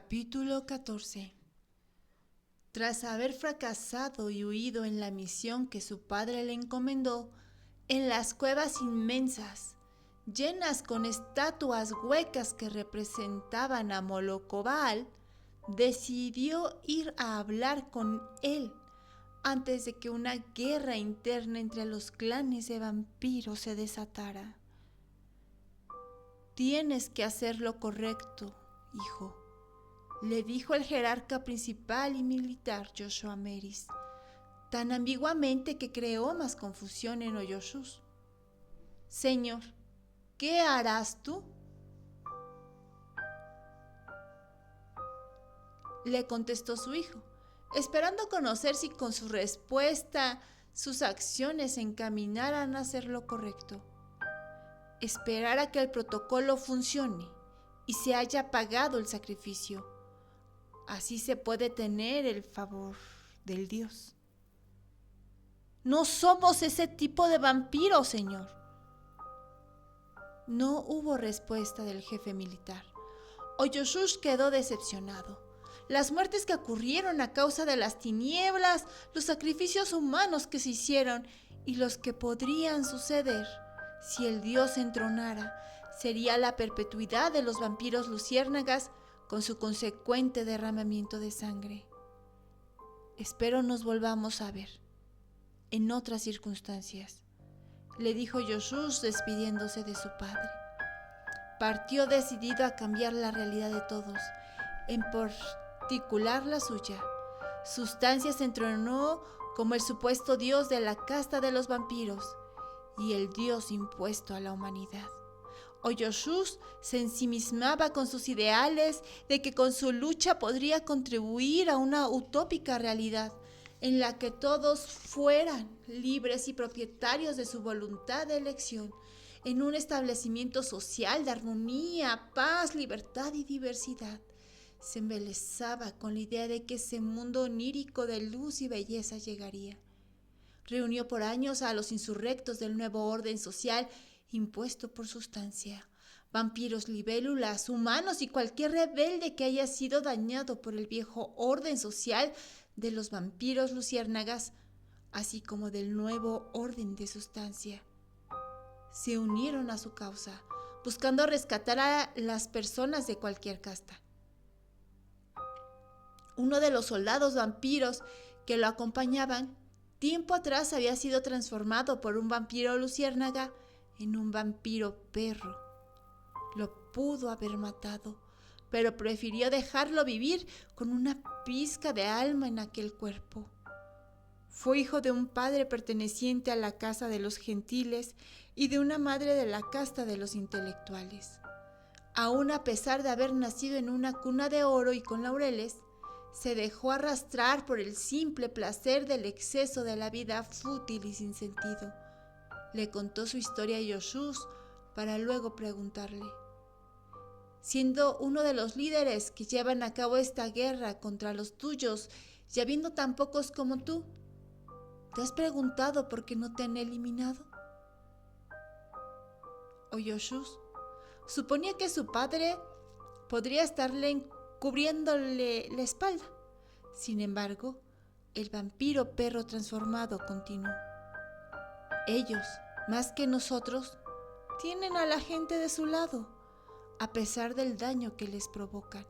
Capítulo 14. Tras haber fracasado y huido en la misión que su padre le encomendó, en las cuevas inmensas, llenas con estatuas huecas que representaban a Molocobal, decidió ir a hablar con él antes de que una guerra interna entre los clanes de vampiros se desatara. Tienes que hacer lo correcto, hijo, le dijo el jerarca principal y militar Joshua Meris, tan ambiguamente que creó más confusión en Oyoshus. Señor, ¿qué harás tú? Le contestó su hijo, esperando conocer si con su respuesta sus acciones se encaminaran a hacer lo correcto. Esperar a que el protocolo funcione y se haya pagado el sacrificio. Así se puede tener el favor del Dios. No somos ese tipo de vampiros, señor. No hubo respuesta del jefe militar. Oyoshush quedó decepcionado. Las muertes que ocurrieron a causa de las tinieblas, los sacrificios humanos que se hicieron y los que podrían suceder si el Dios entronara, sería la perpetuidad de los vampiros luciérnagas con su consecuente derramamiento de sangre. Espero nos volvamos a ver en otras circunstancias, le dijo Yoshús despidiéndose de su padre. Partió decidido a cambiar la realidad de todos, en particular la suya. Sustancia se entronó como el supuesto dios de la casta de los vampiros y el dios impuesto a la humanidad. Oyoshus se ensimismaba con sus ideales de que con su lucha podría contribuir a una utópica realidad en la que todos fueran libres y propietarios de su voluntad de elección, en un establecimiento social de armonía, paz, libertad y diversidad. Se embelesaba con la idea de que ese mundo onírico de luz y belleza llegaría. Reunió por años a los insurrectos del nuevo orden social impuesto por sustancia, vampiros, libélulas, humanos y cualquier rebelde que haya sido dañado por el viejo orden social de los vampiros luciérnagas, así como del nuevo orden de sustancia. Se unieron a su causa, buscando rescatar a las personas de cualquier casta. Uno de los soldados vampiros que lo acompañaban, tiempo atrás había sido transformado por un vampiro luciérnaga en un vampiro perro. Lo pudo haber matado, pero prefirió dejarlo vivir con una pizca de alma en aquel cuerpo. Fue hijo de un padre perteneciente a la casa de los gentiles y de una madre de la casta de los intelectuales. Aún a pesar de haber nacido en una cuna de oro y con laureles, se dejó arrastrar por el simple placer del exceso de la vida fútil y sin sentido. Le contó su historia a Yoshús para luego preguntarle: siendo uno de los líderes que llevan a cabo esta guerra contra los tuyos y habiendo tan pocos como tú, ¿te has preguntado por qué no te han eliminado? Yoshús suponía que su padre podría estarle cubriéndole la espalda. Sin embargo, el vampiro perro transformado continuó: ellos, más que nosotros, tienen a la gente de su lado, a pesar del daño que les provocan.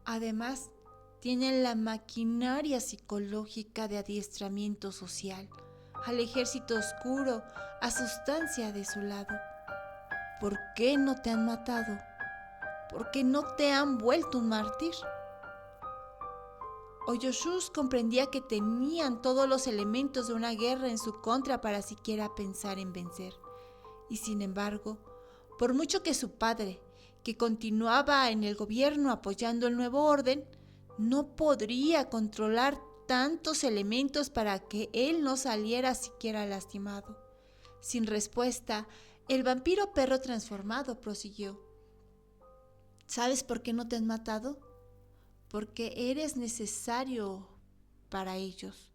Además, tienen la maquinaria psicológica de adiestramiento social, al ejército oscuro, a sustancia de su lado. ¿Por qué no te han matado? ¿Por qué no te han vuelto un mártir? Oyoshus comprendía que tenían todos los elementos de una guerra en su contra para siquiera pensar en vencer. Y sin embargo, por mucho que su padre, que continuaba en el gobierno apoyando el nuevo orden, no podría controlar tantos elementos para que él no saliera siquiera lastimado. Sin respuesta, el vampiro perro transformado prosiguió: ¿sabes por qué no te han matado? Porque eres necesario para ellos,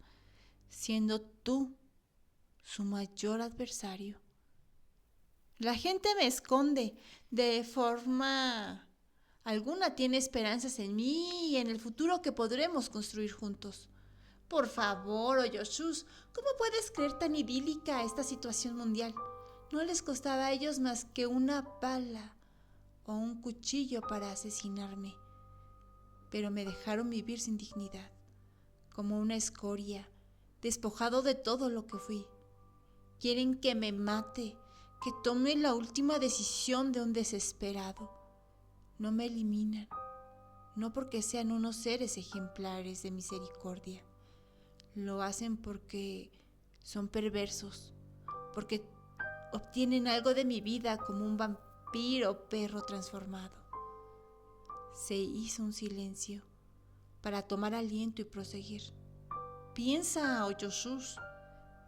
siendo tú su mayor adversario. La gente me esconde de forma Alguna tiene esperanzas en mí y en el futuro que podremos construir juntos. Por favor, Oyoshus, ¿cómo puedes creer tan idílica esta situación mundial? No les costaba a ellos más que una bala o un cuchillo para asesinarme, pero me dejaron vivir sin dignidad, como una escoria, despojado de todo lo que fui. Quieren que me mate, que tome la última decisión de un desesperado. No me eliminan, no porque sean unos seres ejemplares de misericordia. Lo hacen porque son perversos, porque obtienen algo de mi vida como un vampiro perro transformado. Se hizo un silencio para tomar aliento y proseguir. Piensa, Oyoshus,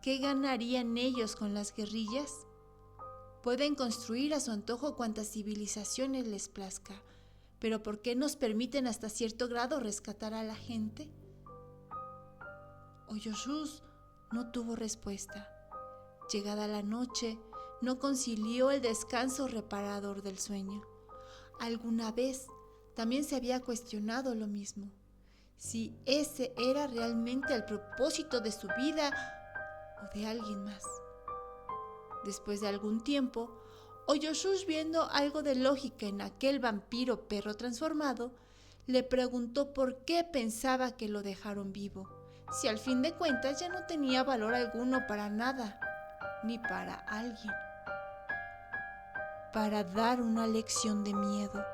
¿qué ganarían ellos con las guerrillas? Pueden construir a su antojo cuantas civilizaciones les plazca, pero ¿por qué nos permiten hasta cierto grado rescatar a la gente? Oyoshus no tuvo respuesta. Llegada la noche, no concilió el descanso reparador del sueño. Alguna vez también se había cuestionado lo mismo, si ese era realmente el propósito de su vida o de alguien más. Después de algún tiempo, Oyoshus, viendo algo de lógica en aquel vampiro perro transformado, le preguntó por qué pensaba que lo dejaron vivo, si al fin de cuentas ya no tenía valor alguno para nada, ni para alguien. Para dar una lección de miedo,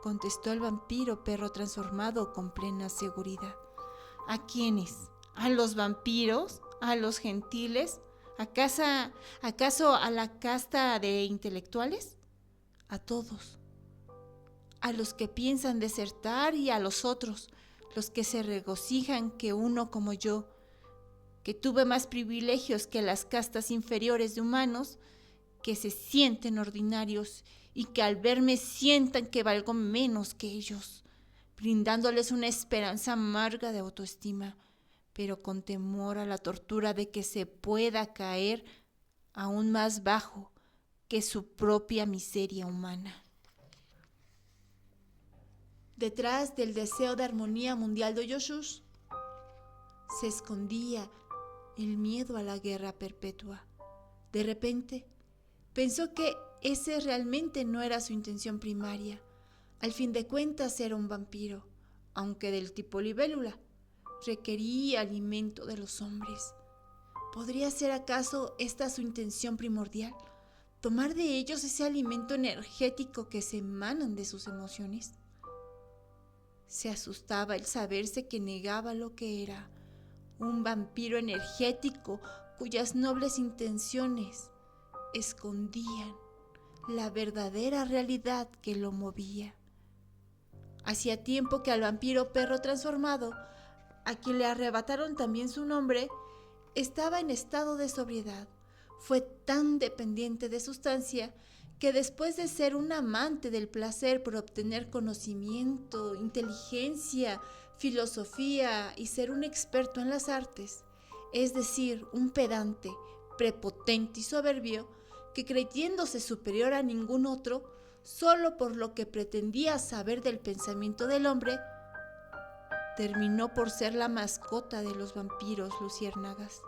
contestó el vampiro perro transformado con plena seguridad. ¿A quiénes? ¿A los vampiros? ¿A los gentiles? ¿Acaso a la casta de intelectuales? A todos. A los que piensan desertar y a los otros, los que se regocijan que uno como yo, que tuve más privilegios que las castas inferiores de humanos, que se sienten ordinarios y que al verme sientan que valgo menos que ellos, brindándoles una esperanza amarga de autoestima, pero con temor a la tortura de que se pueda caer aún más bajo que su propia miseria humana. Detrás del deseo de armonía mundial de Oyoshus se escondía el miedo a la guerra perpetua. De repente, pensó que ese realmente no era su intención primaria. Al fin de cuentas era un vampiro, aunque del tipo libélula. Requería alimento de los hombres. ¿Podría ser acaso esta su intención primordial? ¿Tomar de ellos ese alimento energético que se emanan de sus emociones? Se asustaba el saberse que negaba lo que era, un vampiro energético cuyas nobles intenciones escondían la verdadera realidad que lo movía. Hacía tiempo que al vampiro perro transformado, a quien le arrebataron también su nombre, estaba en estado de sobriedad. Fue tan dependiente de sustancia que después de ser un amante del placer por obtener conocimiento, inteligencia, filosofía y ser un experto en las artes, es decir, un pedante, prepotente y soberbio, que creyéndose superior a ningún otro, solo por lo que pretendía saber del pensamiento del hombre, terminó por ser la mascota de los vampiros luciérnagas.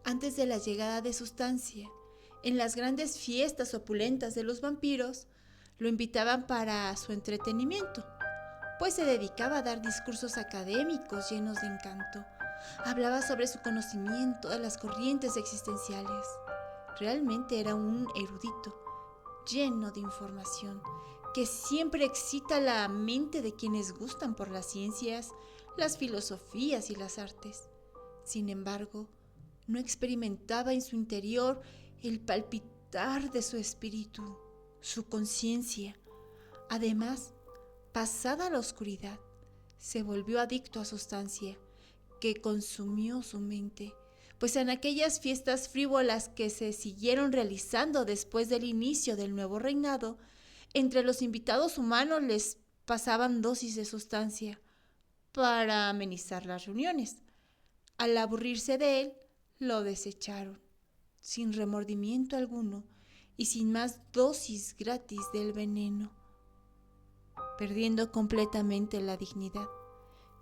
Antes de la llegada de Sustancia, en las grandes fiestas opulentas de los vampiros, lo invitaban para su entretenimiento, pues se dedicaba a dar discursos académicos llenos de encanto. Hablaba sobre su conocimiento de las corrientes existenciales. Realmente era un erudito, lleno de información, que siempre excita la mente de quienes gustan por las ciencias, las filosofías y las artes. Sin embargo, no experimentaba en su interior el palpitar de su espíritu, su conciencia. Además, pasada la oscuridad, se volvió adicto a sustancia que consumió su mente, pues en aquellas fiestas frívolas que se siguieron realizando después del inicio del nuevo reinado, entre los invitados humanos les pasaban dosis de sustancia para amenizar las reuniones. Al aburrirse de él, lo desecharon, sin remordimiento alguno, y sin más dosis gratis del veneno. Perdiendo completamente la dignidad,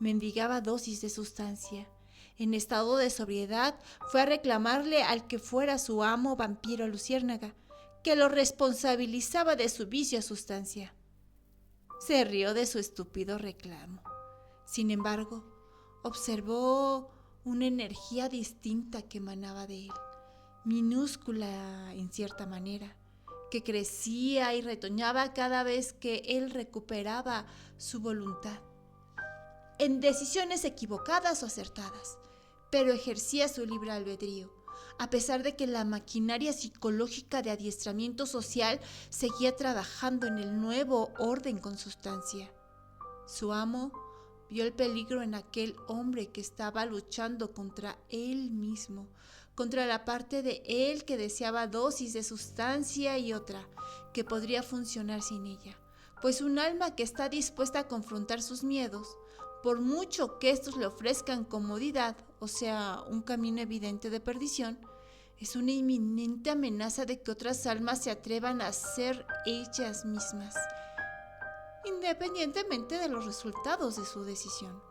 mendigaba dosis de sustancia. En estado de sobriedad, fue a reclamarle al que fuera su amo vampiro luciérnaga, que lo responsabilizaba de su vicio a sustancia. Se rió de su estúpido reclamo. Sin embargo, observó una energía distinta que emanaba de él, minúscula en cierta manera, que crecía y retoñaba cada vez que él recuperaba su voluntad, en decisiones equivocadas o acertadas, pero ejercía su libre albedrío, a pesar de que la maquinaria psicológica de adiestramiento social seguía trabajando en el nuevo orden con sustancia. Su amo vio el peligro en aquel hombre que estaba luchando contra él mismo, contra la parte de él que deseaba dosis de sustancia y otra que podría funcionar sin ella, pues un alma que está dispuesta a confrontar sus miedos, por mucho que estos le ofrezcan comodidad, o sea, un camino evidente de perdición, es una inminente amenaza de que otras almas se atrevan a ser ellas mismas, independientemente de los resultados de su decisión.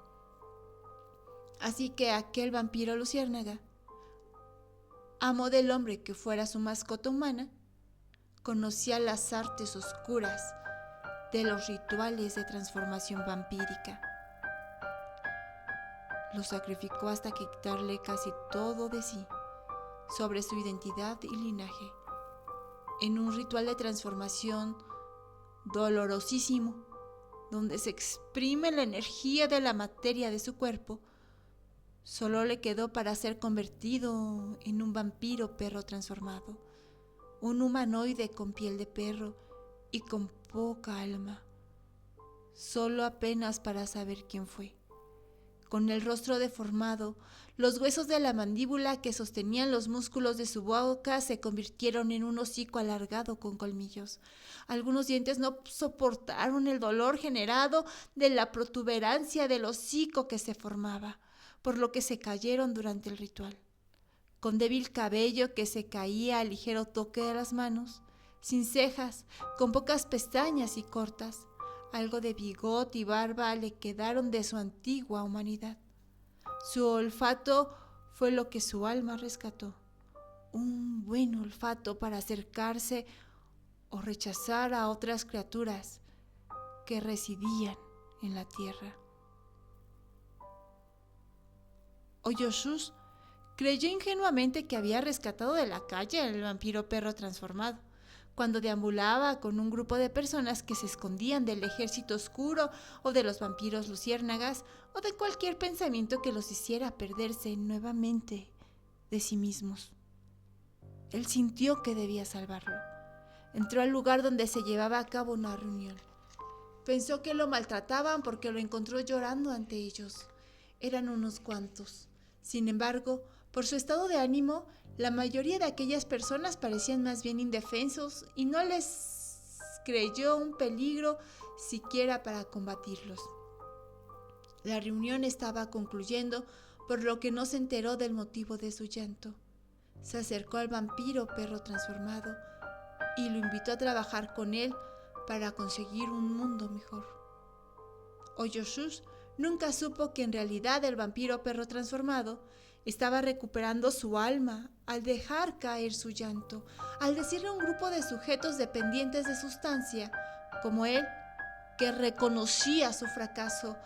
Así que aquel vampiro luciérnaga, amo del hombre que fuera su mascota humana, conocía las artes oscuras de los rituales de transformación vampírica. Lo sacrificó hasta quitarle casi todo de sí, sobre su identidad y linaje, en un ritual de transformación dolorosísimo, donde se exprime la energía de la materia de su cuerpo. Solo le quedó para ser convertido en un vampiro perro transformado, un humanoide con piel de perro y con poca alma, solo apenas para saber quién fue. Con el rostro deformado, los huesos de la mandíbula que sostenían los músculos de su boca se convirtieron en un hocico alargado con colmillos. Algunos dientes no soportaron el dolor generado de la protuberancia del hocico que se formaba, por lo que se cayeron durante el ritual. Con débil cabello que se caía al ligero toque de las manos, sin cejas, con pocas pestañas y cortas, algo de bigote y barba le quedaron de su antigua humanidad. Su olfato fue lo que su alma rescató, un buen olfato para acercarse o rechazar a otras criaturas que residían en la tierra. Oyoshus creyó ingenuamente que había rescatado de la calle al vampiro perro transformado, cuando deambulaba con un grupo de personas que se escondían del ejército oscuro o de los vampiros luciérnagas o de cualquier pensamiento que los hiciera perderse nuevamente de sí mismos. Él sintió que debía salvarlo. Entró al lugar donde se llevaba a cabo una reunión. Pensó que lo maltrataban porque lo encontró llorando ante ellos. Eran unos cuantos. Sin embargo, por su estado de ánimo, la mayoría de aquellas personas parecían más bien indefensos y no les creyó un peligro siquiera para combatirlos. La reunión estaba concluyendo, por lo que no se enteró del motivo de su llanto. Se acercó al vampiro perro transformado y lo invitó a trabajar con él para conseguir un mundo mejor. Oyoshus nunca supo que en realidad el vampiro perro transformado estaba recuperando su alma al dejar caer su llanto, al decirle a un grupo de sujetos dependientes de sustancia, como él, que reconocía su fracaso,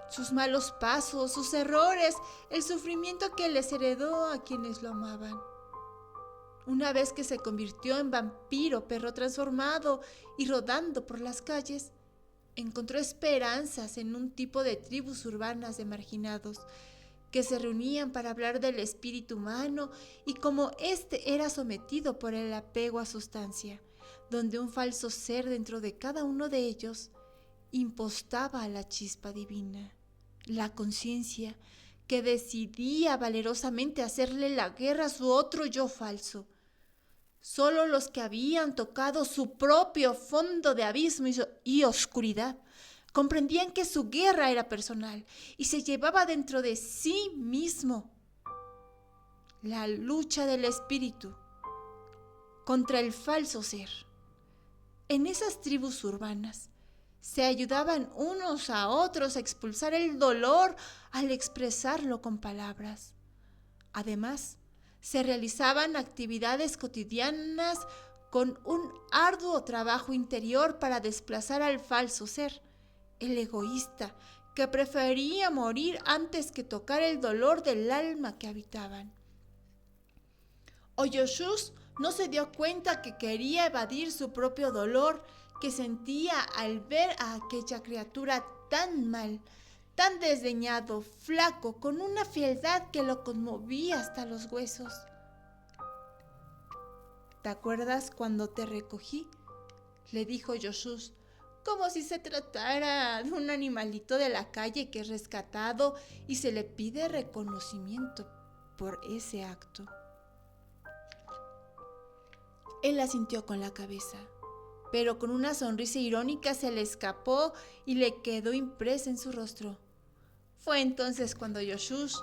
sus malos pasos, sus errores, el sufrimiento que les heredó a quienes lo amaban. Una vez que se convirtió en vampiro perro transformado y rodando por las calles, encontró esperanzas en un tipo de tribus urbanas de marginados que se reunían para hablar del espíritu humano y cómo éste era sometido por el apego a sustancia, donde un falso ser dentro de cada uno de ellos impostaba a la chispa divina, la conciencia que decidía valerosamente hacerle la guerra a su otro yo falso. Solo los que habían tocado su propio fondo de abismo y oscuridad comprendían que su guerra era personal y se llevaba dentro de sí mismo la lucha del espíritu contra el falso ser. En esas tribus urbanas se ayudaban unos a otros a expulsar el dolor al expresarlo con palabras. Además, se realizaban actividades cotidianas con un arduo trabajo interior para desplazar al falso ser, el egoísta, que prefería morir antes que tocar el dolor del alma que habitaban. Oyoshus no se dio cuenta que quería evadir su propio dolor que sentía al ver a aquella criatura tan mal, tan desdeñado, flaco, con una fealdad que lo conmovía hasta los huesos. ¿Te acuerdas cuando te recogí?, le dijo Oyoshus, como si se tratara de un animalito de la calle que es rescatado y se le pide reconocimiento por ese acto. Él asintió con la cabeza, pero con una sonrisa irónica se le escapó y le quedó impresa en su rostro. Fue entonces cuando Oyoshus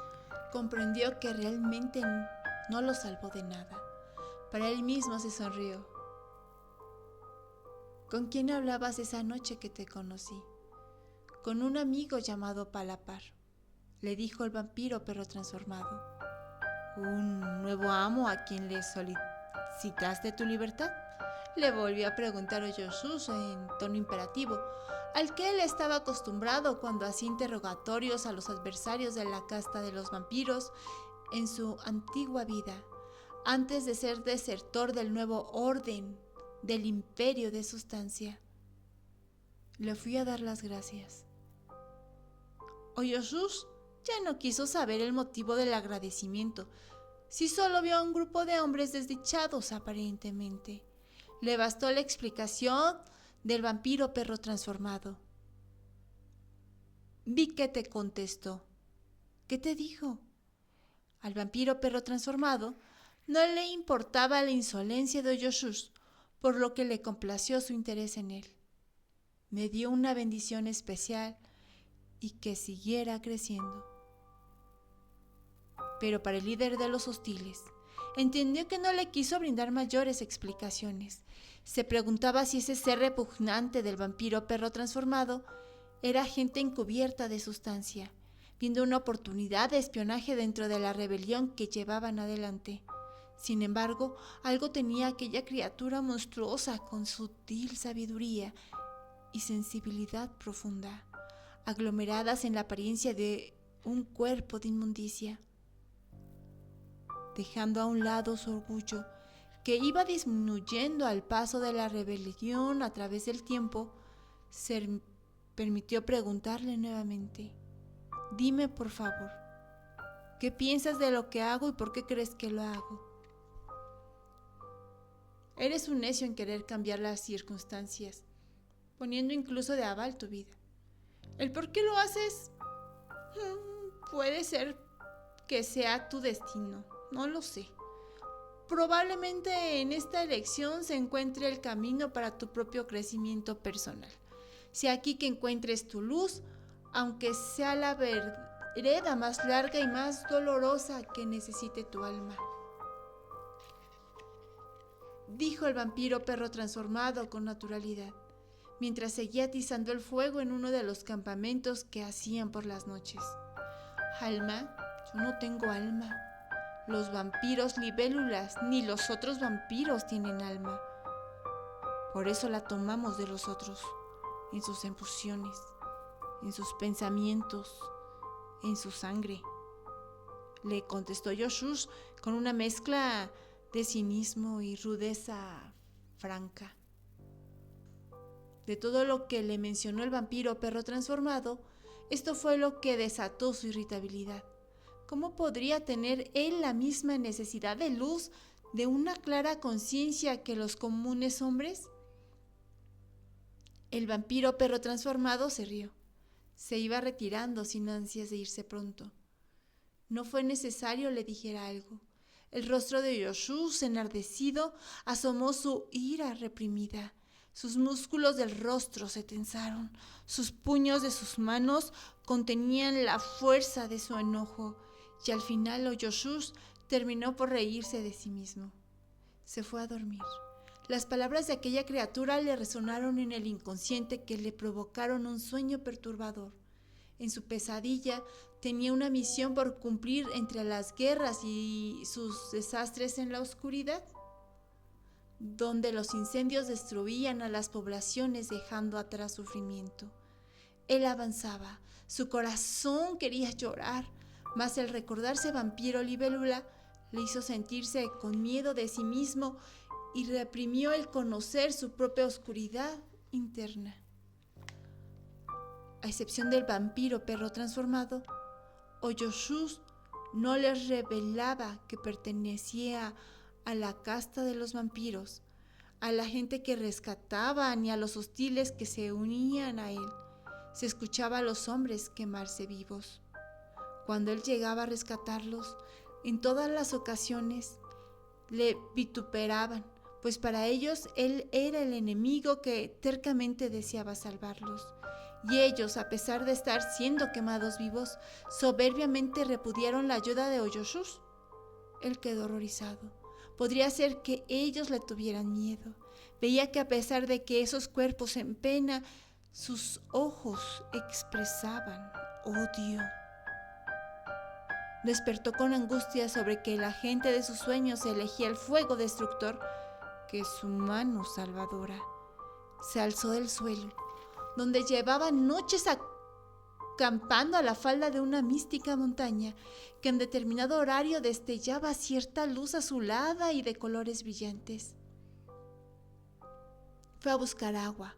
comprendió que realmente no lo salvó de nada. Para él mismo se sonrió. ¿Con quién hablabas esa noche que te conocí? Con un amigo llamado Palapar, le dijo el vampiro perro transformado. ¿Un nuevo amo a quien le solicitaste tu libertad?, le volvió a preguntar Oyoshus en tono imperativo, al que él estaba acostumbrado cuando hacía interrogatorios a los adversarios de la casta de los vampiros en su antigua vida, antes de ser desertor del nuevo orden del imperio de sustancia. Le fui a dar las gracias. Oyoshus ya no quiso saber el motivo del agradecimiento, si solo vio a un grupo de hombres desdichados aparentemente. Le bastó la explicación del vampiro perro transformado. Vi que te contestó. ¿Qué te dijo? Al vampiro perro transformado no le importaba la insolencia de Oyoshus, por lo que le complació su interés en él. Me dio una bendición especial y que siguiera creciendo. Pero para el líder de los hostiles, entendió que no le quiso brindar mayores explicaciones. Se preguntaba si ese ser repugnante del vampiro perro transformado era agente encubierta de sustancia, viendo una oportunidad de espionaje dentro de la rebelión que llevaban adelante. Sin embargo, algo tenía aquella criatura monstruosa con sutil sabiduría y sensibilidad profunda, aglomeradas en la apariencia de un cuerpo de inmundicia. Dejando a un lado su orgullo, que iba disminuyendo al paso de la rebelión a través del tiempo, se permitió preguntarle nuevamente: dime, por favor, ¿qué piensas de lo que hago y por qué crees que lo hago? Eres un necio en querer cambiar las circunstancias, poniendo incluso de aval tu vida. ¿El por qué lo haces? Puede ser que sea tu destino, no lo sé. Probablemente en esta elección se encuentre el camino para tu propio crecimiento personal. Sea aquí que encuentres tu luz, aunque sea la vereda más larga y más dolorosa que necesite tu alma, dijo el vampiro perro transformado con naturalidad, mientras seguía atizando el fuego en uno de los campamentos que hacían por las noches. Alma, yo no tengo alma. Los vampiros libélulas ni los otros vampiros tienen alma. Por eso la tomamos de los otros, en sus emociones, en sus pensamientos, en su sangre, le contestó Oyoshus con una mezcla de cinismo y rudeza franca. De todo lo que le mencionó el vampiro perro transformado, esto fue lo que desató su irritabilidad. ¿Cómo podría tener él la misma necesidad de luz, de una clara conciencia que los comunes hombres? El vampiro perro transformado se rió. Se iba retirando sin ansias de irse pronto. No fue necesario le dijera algo. El rostro de Oyoshus, enardecido, asomó su ira reprimida. Sus músculos del rostro se tensaron. Sus puños de sus manos contenían la fuerza de su enojo. Y al final Oyoshus terminó por reírse de sí mismo. Se fue a dormir. Las palabras de aquella criatura le resonaron en el inconsciente que le provocaron un sueño perturbador. En su pesadilla tenía una misión por cumplir entre las guerras y sus desastres en la oscuridad, donde los incendios destruían a las poblaciones dejando atrás sufrimiento. Él avanzaba, su corazón quería llorar, mas el recordarse vampiro libélula le hizo sentirse con miedo de sí mismo y reprimió el conocer su propia oscuridad interna. A excepción del vampiro perro transformado, Oyoshus no les revelaba que pertenecía a la casta de los vampiros, a la gente que rescataba ni a los hostiles que se unían a él. Se escuchaba a los hombres quemarse vivos. Cuando él llegaba a rescatarlos, en todas las ocasiones le vituperaban, pues para ellos él era el enemigo que tercamente deseaba salvarlos. Y ellos, a pesar de estar siendo quemados vivos, soberbiamente repudiaron la ayuda de Oyoshus. Él quedó horrorizado. Podría ser que ellos le tuvieran miedo. Veía que a pesar de que esos cuerpos en pena, sus ojos expresaban odio. Despertó con angustia sobre que la gente de sus sueños elegía el fuego destructor que su mano salvadora. Se alzó del suelo, donde llevaba noches acampando a la falda de una mística montaña que en determinado horario destellaba cierta luz azulada y de colores brillantes. Fue a buscar agua.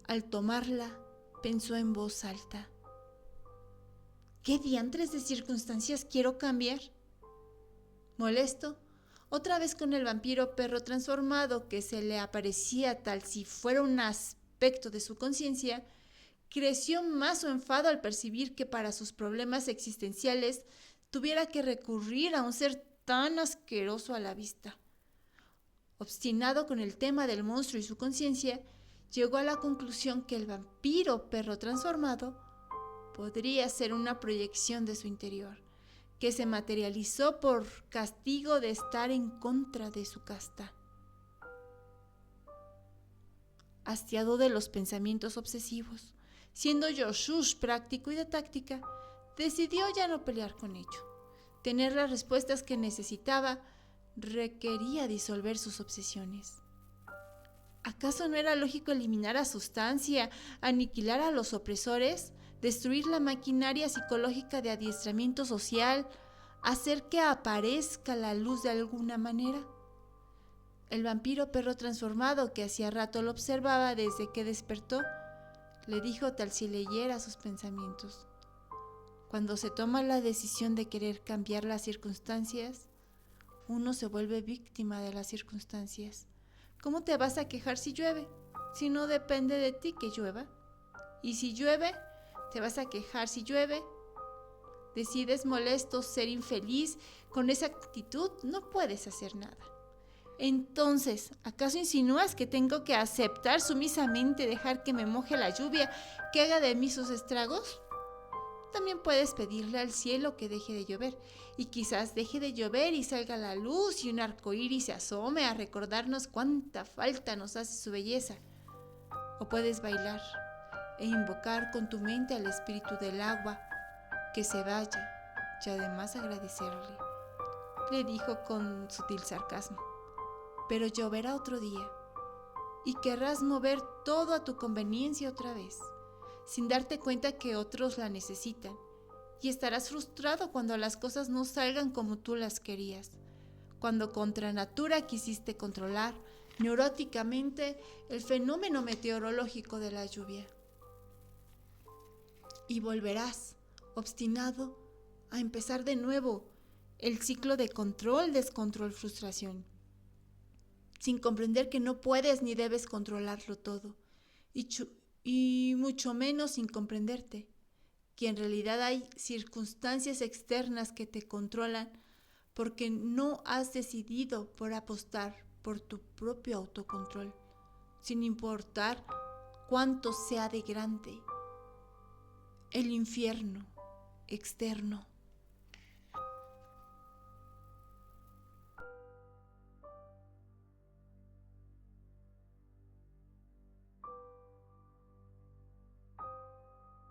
Al tomarla, pensó en voz alta: ¿qué diantres de circunstancias quiero cambiar? Molesto, otra vez con el vampiro perro transformado que se le aparecía tal si fuera un aspecto de su conciencia, creció más su enfado al percibir que para sus problemas existenciales tuviera que recurrir a un ser tan asqueroso a la vista. Obstinado con el tema del monstruo y su conciencia, llegó a la conclusión que el vampiro perro transformado podría ser una proyección de su interior, que se materializó por castigo de estar en contra de su casta. Hastiado de los pensamientos obsesivos, siendo Oyoshus práctico y de táctica, decidió ya no pelear con ello. Tener las respuestas que necesitaba requería disolver sus obsesiones. ¿Acaso no era lógico eliminar a Sustancia, aniquilar a los opresores, destruir la maquinaria psicológica de adiestramiento social, hacer que aparezca la luz de alguna manera? El vampiro perro transformado, que hacía rato lo observaba desde que despertó, le dijo tal si leyera sus pensamientos: cuando se toma la decisión de querer cambiar las circunstancias, uno se vuelve víctima de las circunstancias. ¿Cómo te vas a quejar si llueve? Si no depende de ti que llueva. Y si llueve, te vas a quejar si llueve. Decides molesto, ser infeliz, con esa actitud no puedes hacer nada. Entonces, ¿acaso insinúas que tengo que aceptar sumisamente dejar que me moje la lluvia, que haga de mí sus estragos? También puedes pedirle al cielo que deje de llover, y quizás deje de llover y salga la luz y un arcoíris se asome a recordarnos cuánta falta nos hace su belleza. O puedes bailar e invocar con tu mente al espíritu del agua que se vaya y además agradecerle, le dijo con sutil sarcasmo. Pero lloverá otro día y querrás mover todo a tu conveniencia otra vez, sin darte cuenta que otros la necesitan, y estarás frustrado cuando las cosas no salgan como tú las querías, cuando contra natura quisiste controlar neuróticamente el fenómeno meteorológico de la lluvia. Y volverás, obstinado, a empezar de nuevo el ciclo de control, descontrol, frustración, sin comprender que no puedes ni debes controlarlo todo, y mucho menos sin comprenderte que en realidad hay circunstancias externas que te controlan porque no has decidido por apostar por tu propio autocontrol, sin importar cuánto sea de grande el infierno externo.